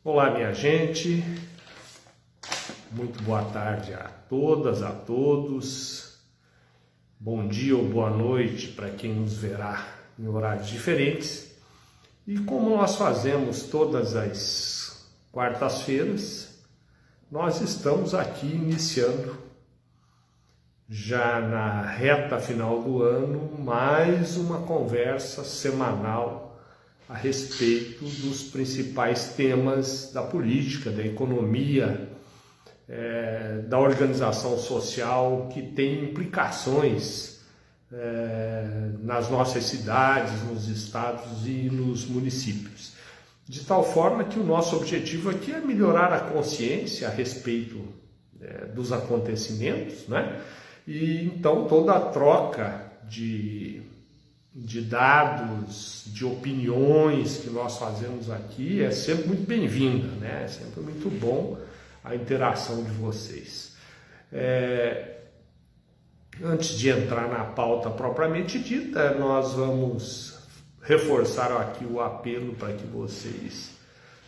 Olá, minha gente, muito boa tarde a todas, a todos, bom dia ou boa noite para quem nos verá em horários diferentes. E como nós fazemos todas as quartas-feiras, nós estamos aqui iniciando, já na reta final do ano, mais uma conversa semanal a respeito dos principais temas da política, da economia, da organização social que tem implicações nas nossas cidades, nos estados e nos municípios. De tal forma que o nosso objetivo aqui é melhorar a consciência a respeito dos acontecimentos, né? E então toda a troca de dados, de opiniões que nós fazemos aqui é sempre muito bem-vinda, né? É sempre muito bom a interação de vocês. Antes de entrar na pauta propriamente dita, nós vamos reforçar aqui o apelo para que vocês,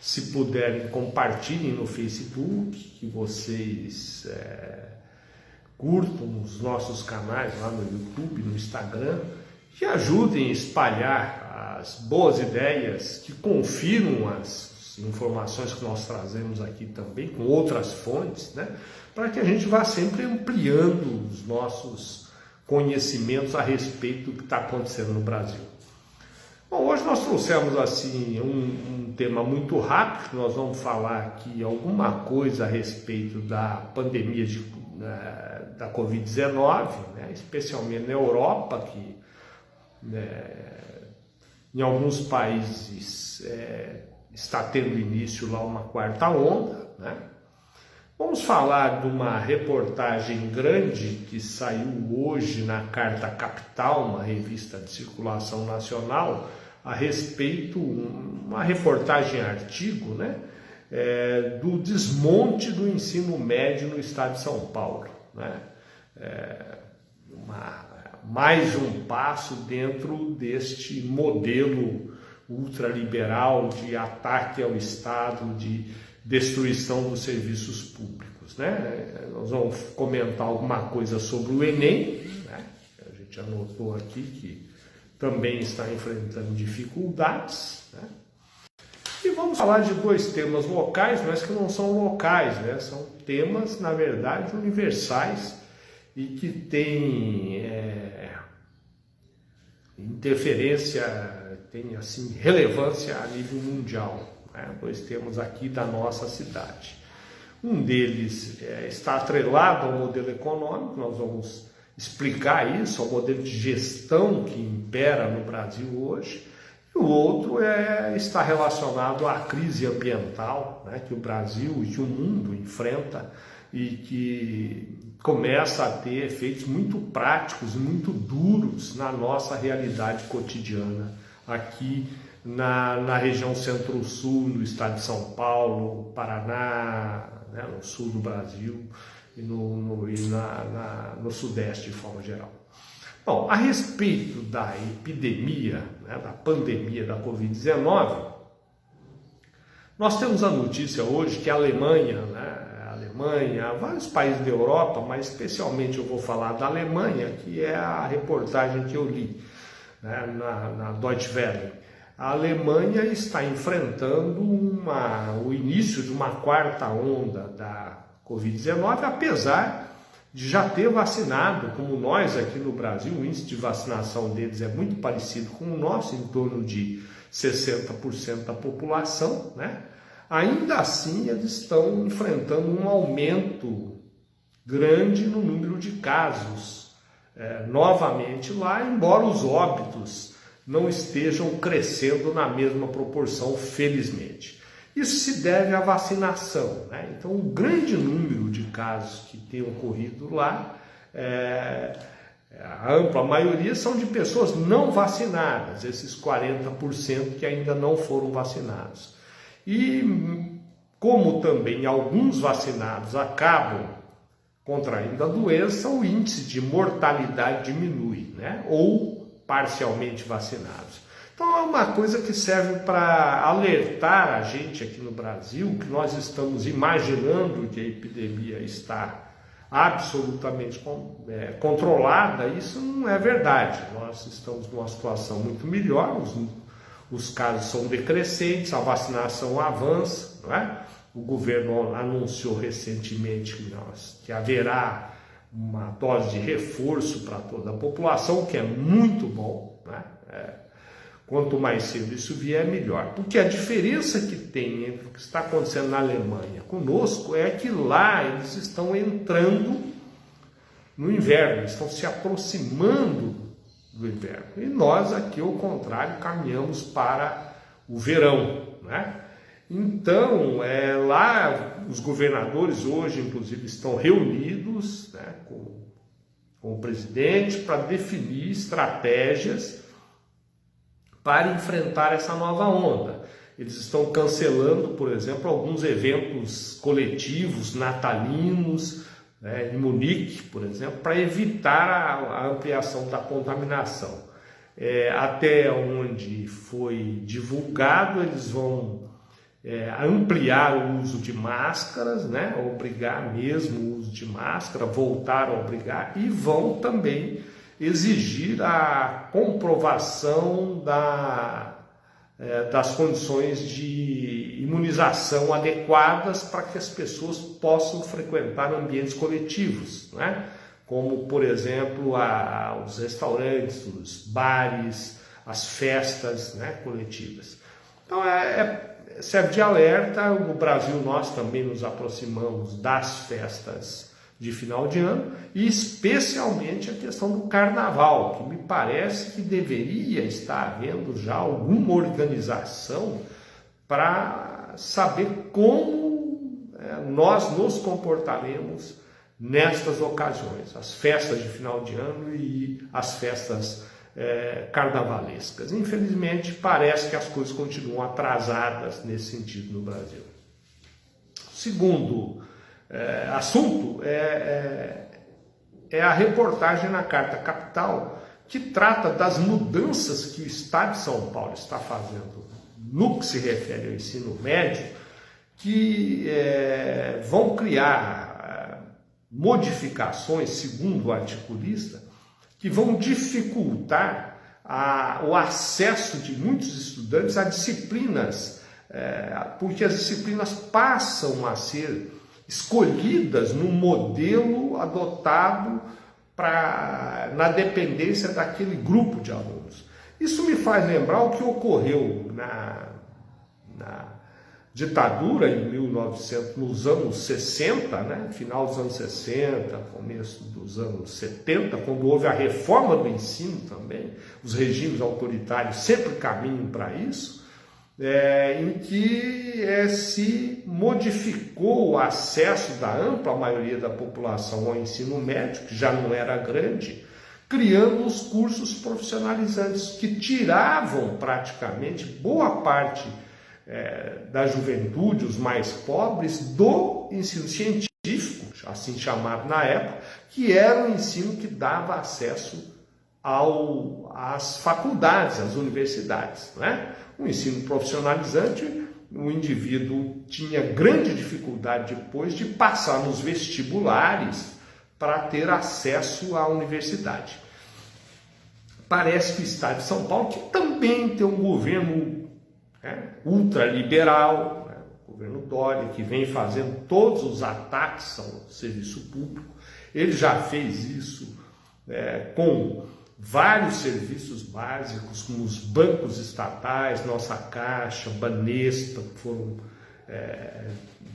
se puderem, compartilhem no Facebook, que vocês curtam os nossos canais lá no YouTube, no Instagram, que ajudem a espalhar as boas ideias, que confiram as informações que nós trazemos aqui também, com outras fontes, né? Para que a gente vá sempre ampliando os nossos conhecimentos a respeito do que está acontecendo no Brasil. Bom, hoje nós trouxemos assim um tema muito rápido, que nós vamos falar aqui alguma coisa a respeito da pandemia da Covid-19, né? Especialmente na Europa, que em alguns países está tendo início lá uma quarta onda, né? Vamos falar de uma reportagem grande que saiu hoje na Carta Capital, uma revista de circulação nacional, a respeito, uma reportagem artigo, né? Do desmonte do ensino médio no estado de São Paulo, né? Mais um passo dentro deste modelo ultraliberal de ataque ao Estado, de destruição dos serviços públicos, né? Nós vamos comentar alguma coisa sobre o Enem, né? A gente anotou aqui que também está enfrentando dificuldades, né? E vamos falar de dois temas locais, mas que não são locais, né? São temas, na verdade, universais e que têm interferência, tem assim relevância a nível mundial, né? Dois temas aqui da nossa cidade. Um deles está atrelado ao modelo econômico, nós vamos explicar isso, ao modelo de gestão que impera no Brasil hoje. E o outro está relacionado à crise ambiental, né, que o Brasil e que o mundo enfrenta e que começa a ter efeitos muito práticos e muito duros na nossa realidade cotidiana aqui na região centro-sul, no estado de São Paulo, Paraná, né, no sul do Brasil e no sudeste de forma geral. Bom, a respeito da epidemia, né, da pandemia da Covid-19, nós temos a notícia hoje que a Alemanha, vários países da Europa, mas especialmente eu vou falar da Alemanha, que é a reportagem que eu li, né, na Deutsche Welle. A Alemanha está enfrentando o início de uma quarta onda da Covid-19, apesar de já ter vacinado, como nós aqui no Brasil. O índice de vacinação deles é muito parecido com o nosso, em torno de 60% da população, né? Ainda assim, eles estão enfrentando um aumento grande no número de casos, novamente lá, embora os óbitos não estejam crescendo na mesma proporção, felizmente. Isso se deve à vacinação, né? Então, o grande número de casos que tem ocorrido lá, a ampla maioria são de pessoas não vacinadas, esses 40% que ainda não foram vacinados. E como também alguns vacinados acabam contraindo a doença, o índice de mortalidade diminui, né? Ou parcialmente vacinados. Então é uma coisa que serve para alertar a gente aqui no Brasil, que nós estamos imaginando que a epidemia está absolutamente controlada. Isso não é verdade. Nós estamos numa situação muito melhor, os casos são decrescentes, a vacinação avança, não é? O governo anunciou recentemente que haverá uma dose de reforço para toda a população, que é muito bom, né? Quanto mais cedo isso vier, melhor. Porque a diferença que tem entre o que está acontecendo na Alemanha conosco é que lá eles estão entrando no inverno, estão se aproximando do inverno. E nós aqui, ao contrário, caminhamos para o verão, né? Então, lá os governadores hoje, inclusive, estão reunidos, né, com o presidente para definir estratégias para enfrentar essa nova onda. Eles estão cancelando, por exemplo, alguns eventos coletivos natalinos, né, em Munique, por exemplo, para evitar a ampliação da contaminação. Até onde foi divulgado, eles vão ampliar o uso de máscaras, né, obrigar mesmo o uso de máscara, voltar a obrigar, e vão também exigir a comprovação das condições de imunização adequadas para que as pessoas possam frequentar ambientes coletivos, né? Como, por exemplo, os restaurantes, os bares, as festas, né, coletivas. Então, serve de alerta. No Brasil, nós também nos aproximamos das festas de final de ano, e especialmente a questão do carnaval, que me parece que deveria estar havendo já alguma organização para saber como nós nos comportaremos nestas ocasiões, as festas de final de ano e as festas carnavalescas. Infelizmente, parece que as coisas continuam atrasadas nesse sentido no Brasil. Segundo assunto é a reportagem na Carta Capital, que trata das mudanças que o Estado de São Paulo está fazendo no que se refere ao ensino médio, que vão criar modificações, segundo o articulista, que vão dificultar o acesso de muitos estudantes a disciplinas, porque as disciplinas passam a ser escolhidas no modelo adotado na dependência daquele grupo de alunos. Isso me faz lembrar o que ocorreu na ditadura nos anos 60, né? Final dos anos 60, começo dos anos 70, quando houve a reforma do ensino também. Os regimes autoritários sempre caminham para isso. Em que se modificou o acesso da ampla maioria da população ao ensino médio, que já não era grande, criando os cursos profissionalizantes, que tiravam praticamente boa parte da juventude, os mais pobres, do ensino científico, assim chamado na época, que era o ensino que dava acesso às faculdades, às universidades, né? O ensino profissionalizante, o indivíduo tinha grande dificuldade depois de passar nos vestibulares para ter acesso à universidade. Parece que o Estado de São Paulo, que também tem um governo ultraliberal, o governo Dória, que vem fazendo todos os ataques ao serviço público, ele já fez isso com vários serviços básicos, como os bancos estatais, Nossa Caixa, Banespa, que foram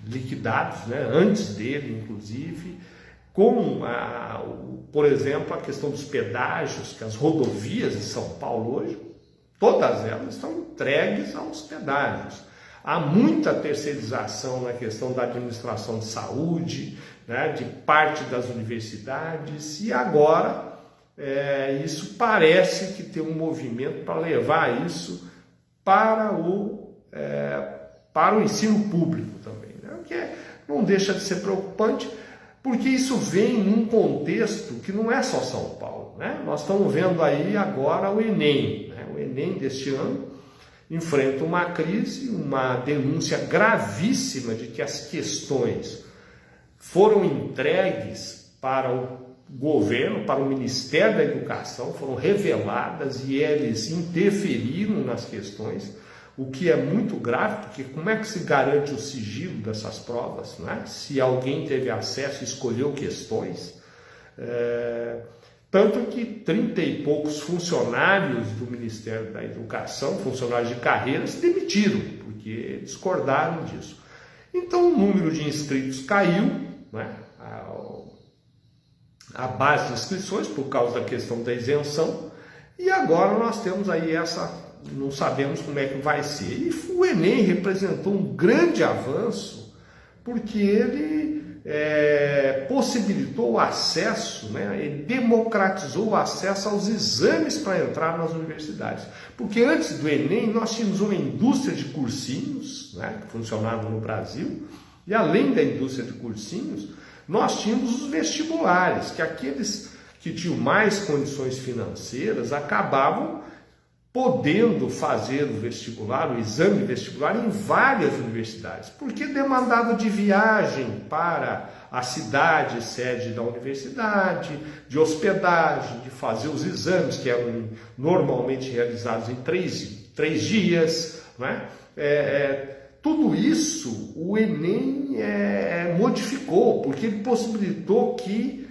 liquidados, né, antes dele, inclusive, com, por exemplo, a questão dos pedágios, que as rodovias de São Paulo hoje, todas elas estão entregues aos pedágios. Há muita terceirização na questão da administração de saúde, né, de parte das universidades, e agora isso parece que tem um movimento para levar isso para o ensino público também, né? O que não deixa de ser preocupante. porque isso vem num contexto que não é só São Paulo, né? Nós estamos vendo aí agora o Enem, né? O Enem deste ano enfrenta uma crise, uma denúncia gravíssima de que as questões foram entregues para o governo, para o Ministério da Educação, foram reveladas e eles interferiram nas questões, o que é muito grave, porque como é que se garante o sigilo dessas provas, né? Se alguém teve acesso e escolheu questões. Tanto que 30 e poucos funcionários do Ministério da Educação, funcionários de carreira, se demitiram, porque discordaram disso. Então o número de inscritos caiu, né? A base de inscrições por causa da questão da isenção, e agora nós temos aí não sabemos como é que vai ser. E o Enem representou um grande avanço, porque ele possibilitou o acesso, né? Ele democratizou o acesso aos exames para entrar nas universidades. Porque antes do Enem nós tínhamos uma indústria de cursinhos, né? Que funcionava no Brasil, e além da indústria de cursinhos, nós tínhamos os vestibulares, que aqueles que tinham mais condições financeiras acabavam podendo fazer o vestibular, o exame vestibular em várias universidades, porque demandava de viagem para a cidade, sede da universidade, de hospedagem, de fazer os exames, que eram normalmente realizados em três dias, né? Tudo isso o Enem modificou, porque ele possibilitou que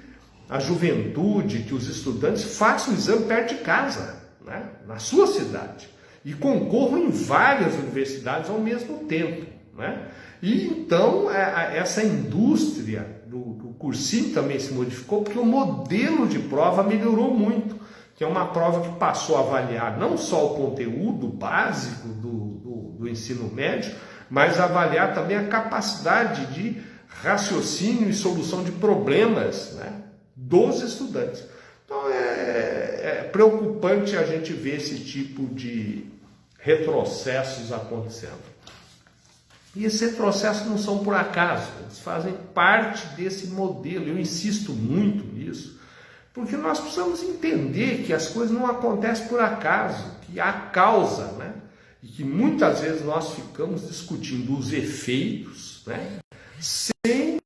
a juventude, que os estudantes façam o exame perto de casa, né? Na sua cidade, e concorram em várias universidades ao mesmo tempo, né? E então essa indústria do cursinho também se modificou, porque o modelo de prova melhorou muito, que é uma prova que passou a avaliar não só o conteúdo básico do ensino médio, mas avaliar também a capacidade de raciocínio e solução de problemas, né, dos estudantes. Então é preocupante a gente ver esse tipo de retrocessos acontecendo. E esses retrocessos não são por acaso, eles fazem parte desse modelo. Eu insisto muito nisso, porque nós precisamos entender que as coisas não acontecem por acaso, que há causa, né? E que muitas vezes nós ficamos discutindo os efeitos, né? Sem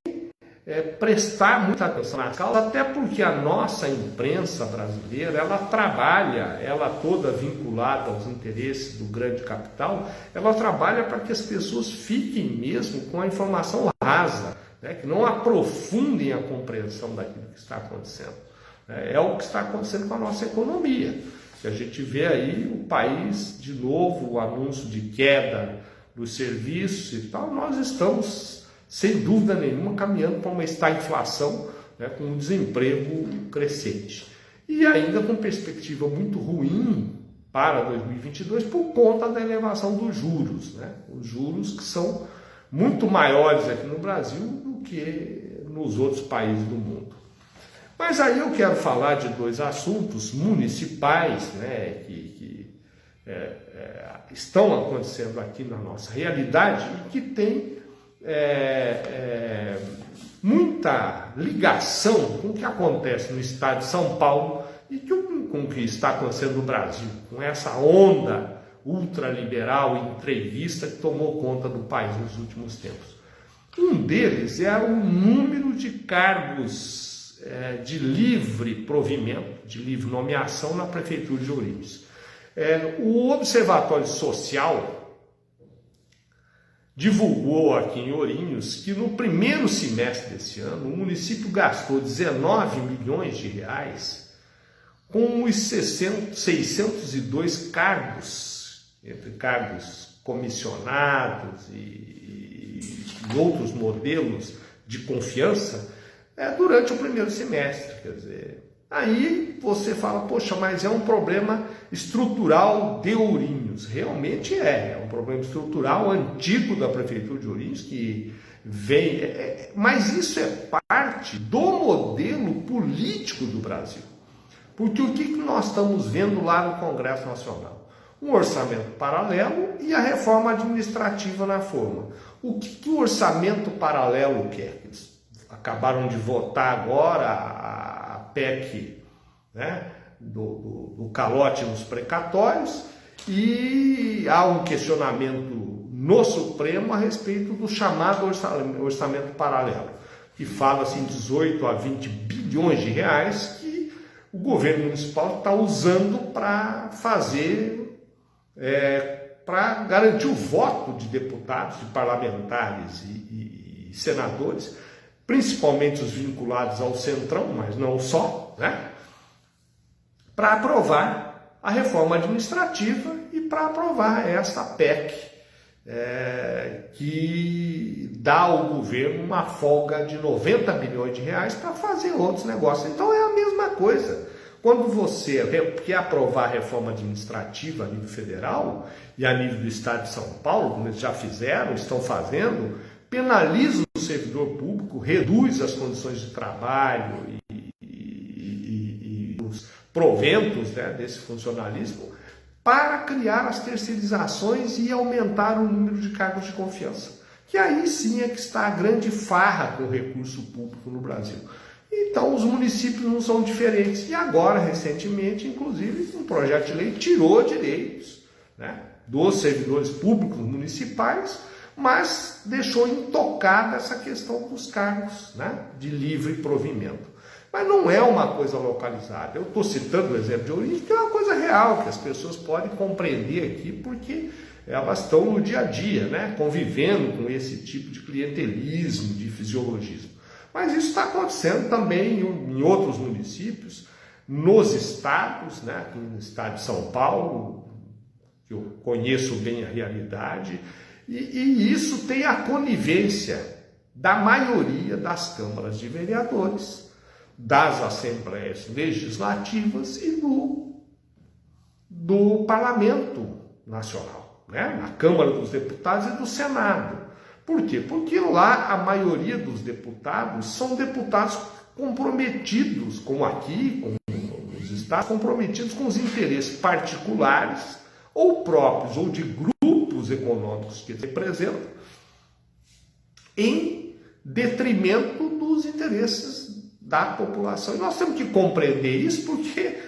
prestar muita atenção na causa, até porque a nossa imprensa brasileira, ela trabalha, ela toda vinculada aos interesses do grande capital, ela trabalha para que as pessoas fiquem mesmo com a informação rasa, né? Que não aprofundem a compreensão daquilo que está acontecendo. É o que está acontecendo com a nossa economia. Que a gente vê aí o país, de novo, o anúncio de queda dos serviços e tal, nós estamos, sem dúvida nenhuma, caminhando para uma estagflação, né, com um desemprego crescente. E ainda com perspectiva muito ruim para 2022 por conta da elevação dos juros, né? Os juros que são muito maiores aqui no Brasil do que nos outros países do mundo. Mas aí eu quero falar de dois assuntos municipais, né, que estão acontecendo aqui na nossa realidade e que têm muita ligação com o que acontece no estado de São Paulo e com o que está acontecendo no Brasil, com essa onda ultraliberal e entreguista que tomou conta do país nos últimos tempos. Um deles é o número de cargos de livre provimento, de livre nomeação na Prefeitura de Ourinhos. O Observatório Social divulgou aqui em Ourinhos que no primeiro semestre desse ano o município gastou 19 milhões de reais com os 602 cargos, entre cargos comissionados e outros modelos de confiança, durante o primeiro semestre. Quer dizer, aí você fala, poxa, mas é um problema estrutural de Ourinhos. Realmente é um problema estrutural antigo da Prefeitura de Ourinhos, que vem, mas isso é parte do modelo político do Brasil. Porque o que nós estamos vendo lá no Congresso Nacional? Um orçamento paralelo e a reforma administrativa na forma. O que o orçamento paralelo quer? acabaram de votar agora a PEC, né, do calote nos precatórios, e há um questionamento no Supremo a respeito do chamado orçamento paralelo, que fala assim 18 a 20 bilhões de reais que o governo municipal está usando para fazer, para garantir o voto de deputados, de parlamentares e senadores, principalmente os vinculados ao Centrão, mas não só, né, para aprovar a reforma administrativa e para aprovar essa PEC, que dá ao governo uma folga de 90 bilhões de reais para fazer outros negócios. Então é a mesma coisa. Quando você quer aprovar a reforma administrativa a nível federal e a nível do Estado de São Paulo, como eles já fizeram, estão fazendo, penaliza o servidor público, reduz as condições de trabalho e os proventos, né, desse funcionalismo, para criar as terceirizações e aumentar o número de cargos de confiança. Que aí sim é que está a grande farra com o recurso público no Brasil. Então os municípios não são diferentes. E agora, recentemente, inclusive, um projeto de lei tirou direitos, né, dos servidores públicos municipais, mas deixou intocada essa questão dos cargos, né, de livre provimento. Mas não é uma coisa localizada. Eu estou citando o exemplo de Ourinhos, que é uma coisa real, que as pessoas podem compreender aqui, porque elas estão no dia a dia, né, convivendo com esse tipo de clientelismo, de fisiologismo. Mas isso está acontecendo também em outros municípios, nos estados, né, aqui no estado de São Paulo, que eu conheço bem a realidade, e isso tem a conivência da maioria das câmaras de vereadores, das assembleias legislativas e do Parlamento Nacional, né? Na Câmara dos Deputados e do Senado. Por quê? Porque lá a maioria dos deputados são deputados comprometidos, como aqui, como nos estados, comprometidos com os interesses particulares ou próprios, ou de grupos econômicos que representam, em detrimento dos interesses da população. E nós temos que compreender isso porque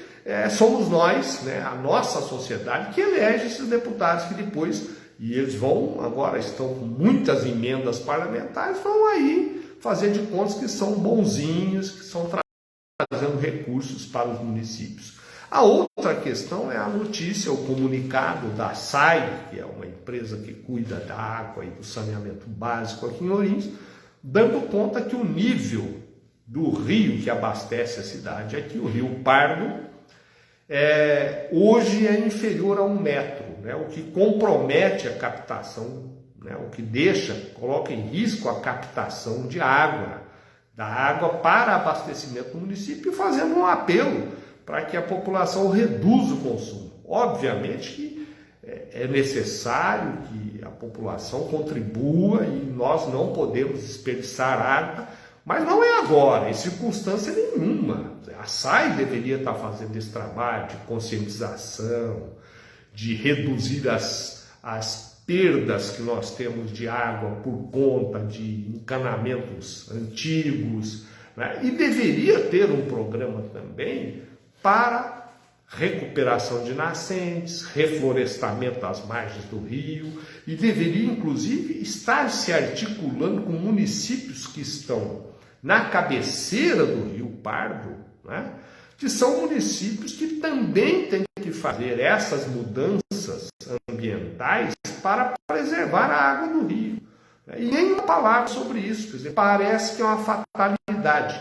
somos nós, né, a nossa sociedade, que elege esses deputados que depois, e eles vão, agora estão com muitas emendas parlamentares, vão aí fazer de contas que são bonzinhos, que estão trazendo recursos para os municípios. A outra questão é a notícia, o comunicado da SAI, que é uma empresa que cuida da água e do saneamento básico aqui em Ourinhos, dando conta que o nível do rio que abastece a cidade aqui, o Rio Pardo, hoje é inferior a 1 metro, né, o que compromete a captação, né, o que coloca em risco a captação de água, da água para abastecimento do município, fazendo um apelo para que a população reduza o consumo. Obviamente que é necessário que a população contribua e nós não podemos desperdiçar água, mas não é agora, em circunstância nenhuma. A SAI deveria estar fazendo esse trabalho de conscientização, de reduzir as perdas que nós temos de água por conta de encanamentos antigos, né? E deveria ter um programa também para recuperação de nascentes, reflorestamento das margens do rio, e deveria inclusive estar se articulando com municípios que estão na cabeceira do Rio Pardo, né, que são municípios que também têm que fazer essas mudanças ambientais para preservar a água do rio. E nenhuma palavra sobre isso, quer dizer, parece que é uma fatalidade.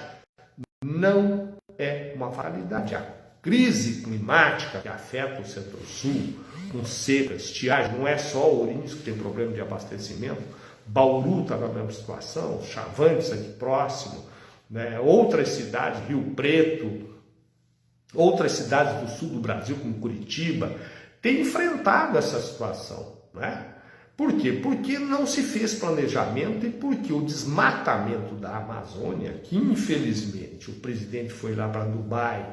Não é uma fatalidade. A crise climática que afeta o Centro-Sul, com seca, estiagem, não é só Ourinhos que tem problema de abastecimento, Bauru está na mesma situação, Chavantes aqui próximo, né? Outras cidades, Rio Preto, outras cidades do sul do Brasil, como Curitiba, têm enfrentado essa situação, né? Por quê? Porque não se fez planejamento e porque o desmatamento da Amazônia, que infelizmente o presidente foi lá para Dubai,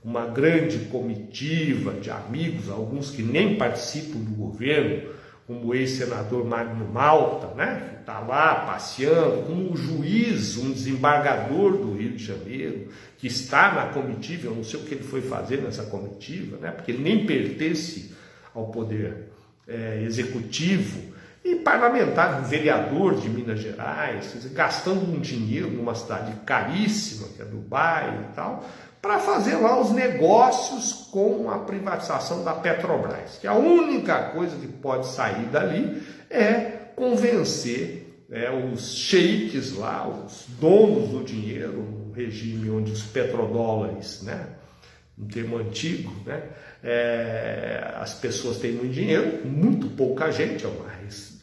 uma grande comitiva de amigos, alguns que nem participam do governo, como o ex-senador Magno Malta, né, que está lá passeando, como o juiz, um desembargador do Rio de Janeiro, que está na comitiva. Eu não sei o que ele foi fazer nessa comitiva, né, porque ele nem pertence ao poder executivo, e parlamentar, um vereador de Minas Gerais, gastando um dinheiro numa cidade caríssima, que é Dubai e tal, para fazer lá os negócios com a privatização da Petrobras, que a única coisa que pode sair dali é convencer os sheiks lá, os donos do dinheiro, um regime onde os petrodólares, né, um termo antigo, né, as pessoas têm muito dinheiro, muito pouca gente, é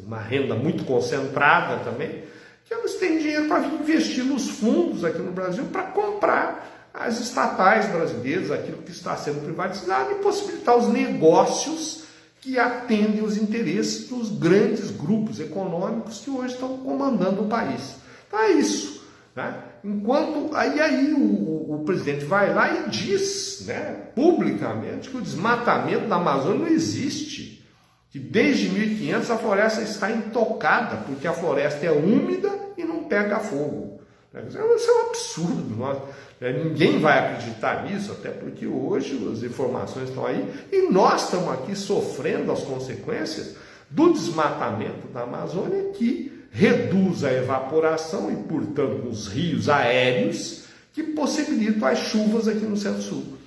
uma renda muito concentrada também, que elas têm dinheiro para investir nos fundos aqui no Brasil para comprar as estatais brasileiras, aquilo que está sendo privatizado, e possibilitar os negócios que atendem os interesses dos grandes grupos econômicos que hoje estão comandando o país. Então é isso, né? Enquanto aí o presidente vai lá e diz, né, publicamente, que o desmatamento da Amazônia não existe, que desde 1500 a floresta está intocada, porque a floresta é úmida e não pega fogo. Isso é um absurdo. Ninguém vai acreditar nisso, até porque hoje as informações estão aí e nós estamos aqui sofrendo as consequências do desmatamento da Amazônia, que reduz a evaporação e, portanto, os rios aéreos que possibilitam as chuvas aqui no Centro-Sul.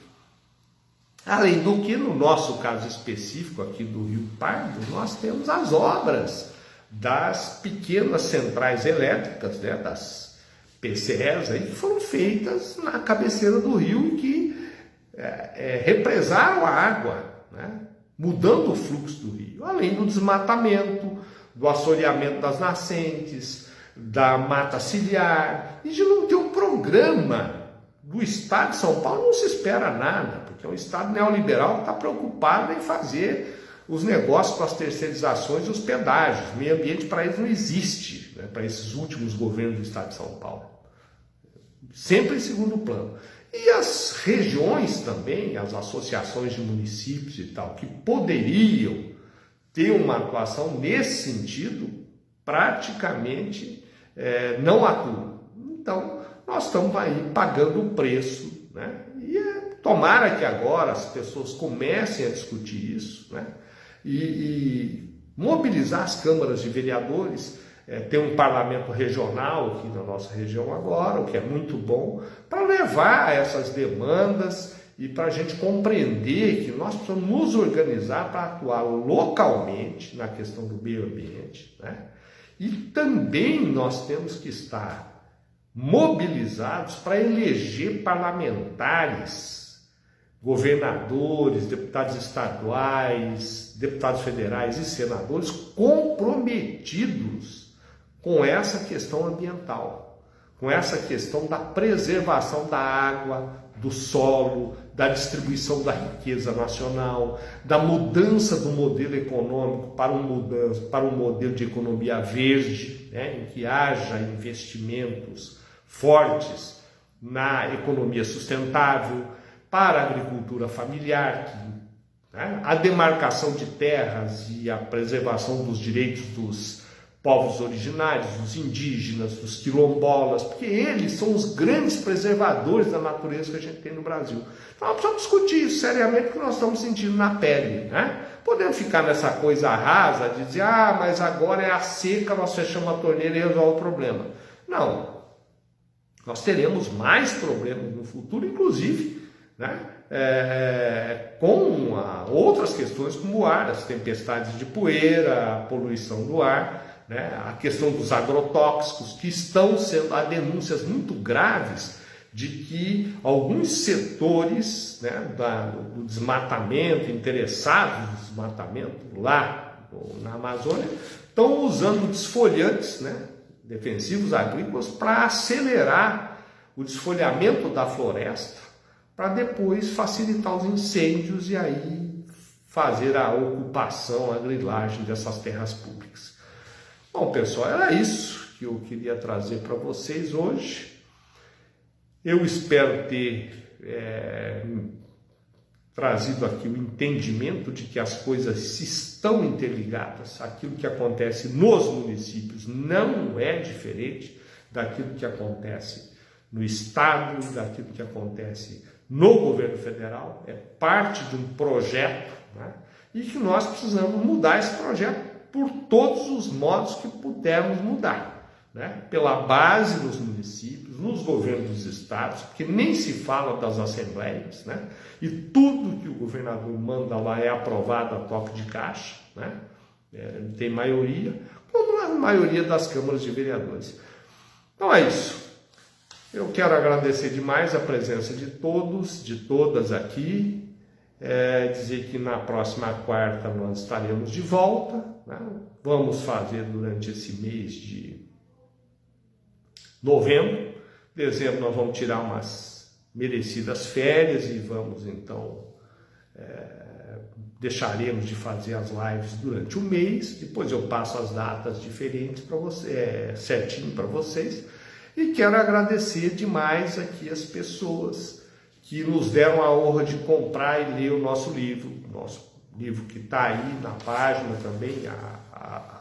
Além do que, no nosso caso específico aqui do Rio Pardo, nós temos as obras das pequenas centrais elétricas, né, das PCEs, aí, que foram feitas na cabeceira do rio e que represaram a água, né, mudando o fluxo do rio, além do desmatamento, do assoreamento das nascentes, da mata ciliar, e de não ter um programa do Estado de São Paulo. Não se espera nada, porque é um Estado neoliberal que está preocupado em fazer os negócios com as terceirizações e os pedágios. O meio ambiente para eles não existe, né, para esses últimos governos do Estado de São Paulo. Sempre em segundo plano. E as regiões também, as associações de municípios e tal, que poderiam ter uma atuação nesse sentido, praticamente não atuam. Então, nós estamos aí pagando o preço, né? E tomara que agora as pessoas comecem a discutir isso, né? E mobilizar as câmaras de vereadores. Tem um parlamento regional aqui na nossa região agora, o que é muito bom, para levar essas demandas e para a gente compreender que nós precisamos nos organizar para atuar localmente na questão do meio ambiente, né? E também nós temos que estar mobilizados para eleger parlamentares, governadores, deputados estaduais, deputados federais e senadores comprometidos com essa questão ambiental, com essa questão da preservação da água, do solo, da distribuição da riqueza nacional, da mudança do modelo econômico para um modelo de economia verde, né, em que haja investimentos fortes na economia sustentável, para a agricultura familiar, né, a demarcação de terras e a preservação dos direitos dos povos originários, dos indígenas, dos quilombolas, porque eles são os grandes preservadores da natureza que a gente tem no Brasil. Então nós precisamos discutir isso seriamente, porque nós estamos sentindo na pele, né? Podemos ficar nessa coisa rasa de dizer, mas agora é a seca, nós fechamos a torneira e resolve o problema. Não. Nós teremos mais problemas no futuro, inclusive, né? Com outras questões como o ar, as tempestades de poeira, a poluição do ar, né, a questão dos agrotóxicos, que estão sendo, há denúncias muito graves de que alguns setores, né, do desmatamento, interessados no desmatamento lá na Amazônia, estão usando desfoliantes, né, defensivos agrícolas, para acelerar o desfolhamento da floresta, para depois facilitar os incêndios e aí fazer a ocupação, a grilagem dessas terras públicas. Bom, pessoal, era isso que eu queria trazer para vocês hoje. Eu espero ter trazido aqui o entendimento de que as coisas estão interligadas. Aquilo que acontece nos municípios não é diferente daquilo que acontece no Estado, daquilo que acontece no governo federal. É parte de um projeto, né? E que nós precisamos mudar esse projeto por todos os modos que pudermos mudar, né? Pela base dos municípios, nos governos dos estados, porque nem se fala das assembleias, né? E tudo que o governador manda lá é aprovado a toque de caixa, né? Tem maioria, como a maioria das câmaras de vereadores. Então é isso. Eu quero agradecer demais a presença de todos, de todas aqui. Dizer que na próxima quarta nós estaremos de volta, né? Vamos fazer durante esse mês de novembro. Dezembro nós vamos tirar umas merecidas férias e vamos então deixaremos de fazer as lives durante o mês. Depois eu passo as datas diferentes para você, certinho para vocês. E quero agradecer demais aqui as pessoas que nos deram a honra de comprar e ler o nosso livro que está aí na página também.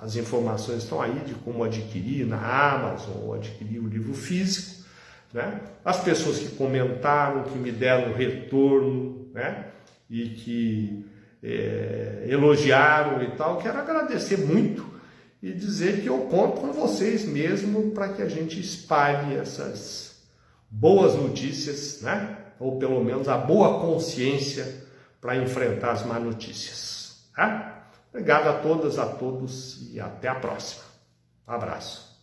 As informações estão aí de como adquirir na Amazon ou adquirir o livro físico, né? As pessoas que comentaram, que me deram retorno, né? E que elogiaram e tal, quero agradecer muito e dizer que eu conto com vocês mesmo para que a gente espalhe essas boas notícias, né? Ou pelo menos a boa consciência para enfrentar as más notícias. Tá? Obrigado a todas, a todos e até a próxima. Um abraço.